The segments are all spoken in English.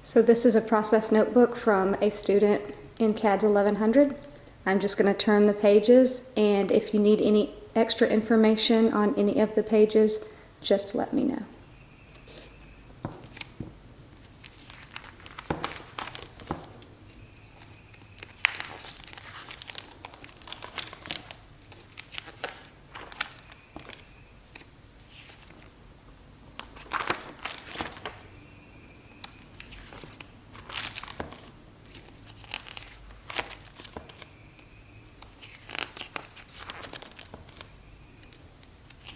So this is a process notebook from a student in CADS 1100. I'm just going to turn the pages, and if you need any extra information on any of the pages, just let me know.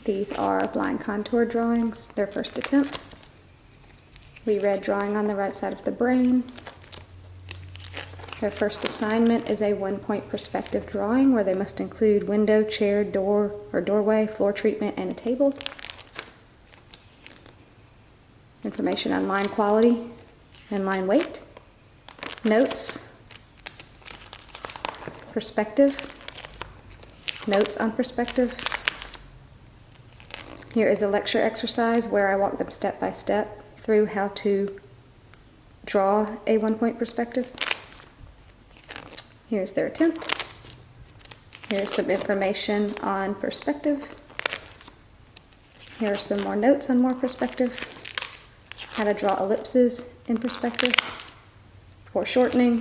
These are blind contour drawings, their first attempt. We read drawing on the right side of the brain. Their first assignment is a 1-point perspective drawing where they must include window, chair, door or doorway, floor treatment, and a table. Information on line quality and line weight. Notes. Perspective. Notes on perspective. Here is a lecture exercise where I walk them step by step through how to draw a 1-point perspective. Here's their attempt. Here's some information on perspective. Here are some more notes on more perspective. How to draw ellipses in perspective. Foreshortening.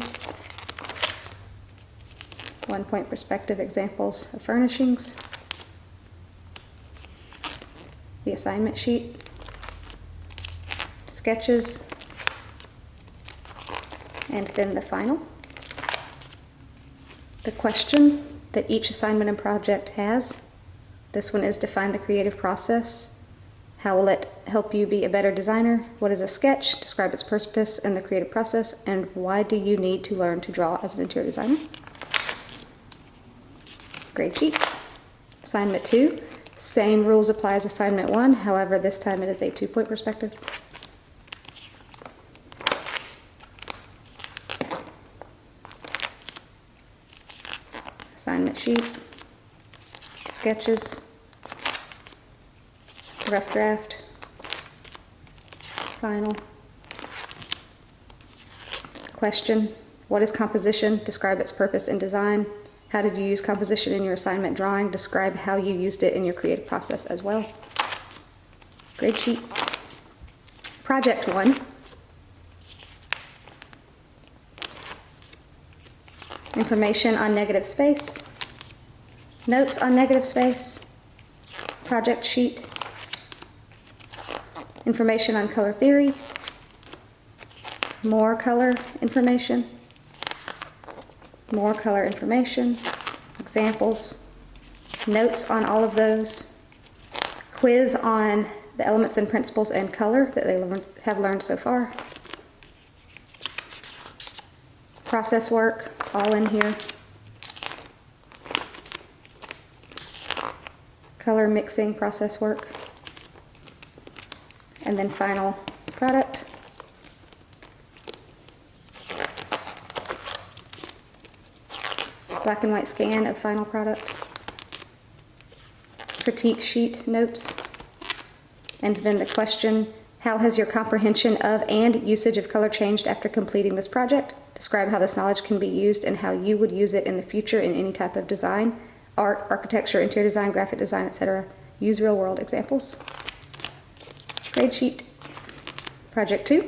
1-point perspective examples of furnishings. The assignment sheet, sketches, and then the final. The question that each assignment and project has. This one is define the creative process. How will it help you be a better designer? What is a sketch? Describe its purpose and the creative process. And why do you need to learn to draw as an interior designer? Grade sheet. Assignment 2. Same rules apply as assignment 1, however this time it is a 2-point perspective. Assignment sheet, sketches, rough draft, final. Question, what is composition? Describe its purpose and design. How did you use composition in your assignment drawing? Describe how you used it in your creative process as well. Grade sheet. Project 1. Information on negative space. Notes on negative space. Project sheet. Information on color theory. More color information. More color information, examples, notes on all of those, quiz on the elements and principles and color that they have learned so far, process work, all in here, color mixing process work, and then final product. Black and white scan of final product, critique sheet notes, and then the question, how has your comprehension of and usage of color changed after completing this project? Describe how this knowledge can be used and how you would use it in the future in any type of design, art, architecture, interior design, graphic design, etc. Use real world examples. Grade sheet. Project 2.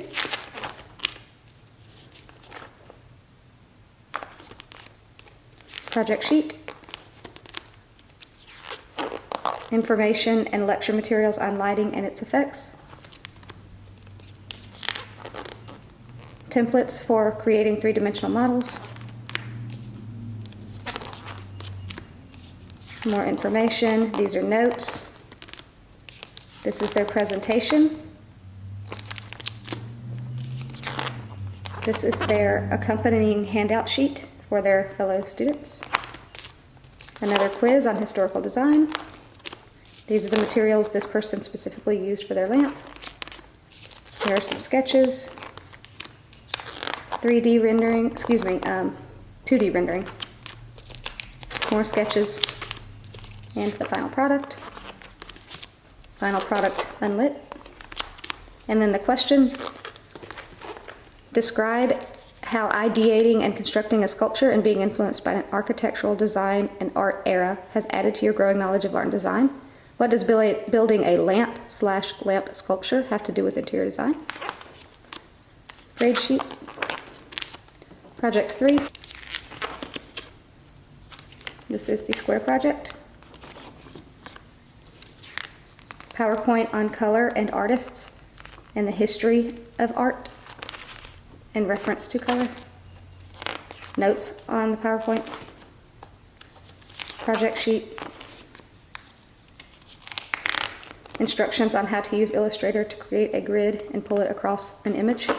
Project sheet, information and lecture materials on lighting and its effects, templates for creating 3-dimensional models, more information, these are notes, this is their presentation, this is their accompanying handout sheet for their fellow students. Another quiz on historical design. These are the materials this person specifically used for their lamp. Here are some sketches. 2D rendering. More sketches. And the final product. Final product unlit. And then the question, Describe how ideating and constructing a sculpture and being influenced by an architectural design and art era has added to your growing knowledge of art and design. What does building a lamp/lamp sculpture have to do with interior design? Grade sheet. Project 3. This is the square project. PowerPoint on color and artists and the history of art in reference to color. Notes on the PowerPoint. Project sheet. Instructions on how to use Illustrator to create a grid and pull it across an image.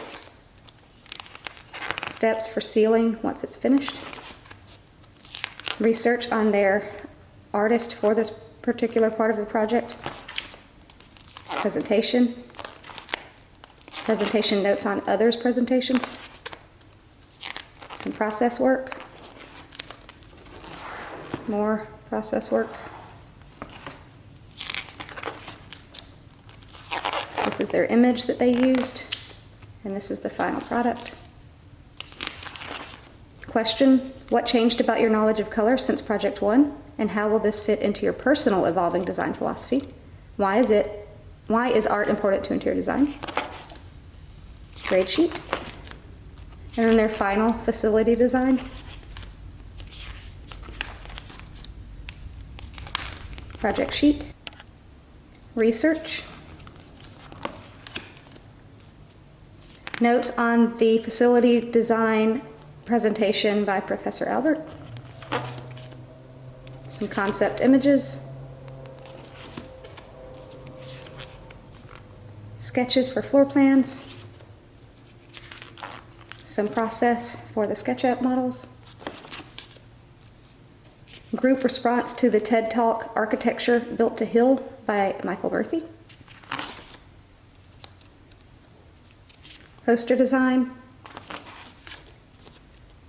Steps for sealing once it's finished. Research on their artist for this particular part of the project. Presentation. Presentation notes on others' presentations. Some process work. More process work. This is their image that they used, and this is the final product. Question: what changed about your knowledge of color since Project 1, and how will this fit into your personal evolving design philosophy? Why is art important to interior design? Grade sheet. And then their final facility design. Project sheet. Research. Notes on the facility design presentation by Professor Albert. Some concept images. Sketches for floor plans. Some process for the SketchUp models. Group response to the TED Talk Architecture Built to Hill by Michael Murphy. Poster design.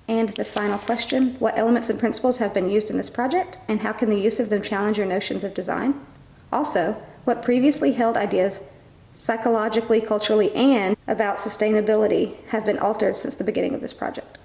And the final question: what elements and principles have been used in this project, and how can the use of them challenge your notions of design? Also, what previously held ideas psychologically, culturally, and about sustainability have been altered since the beginning of this project?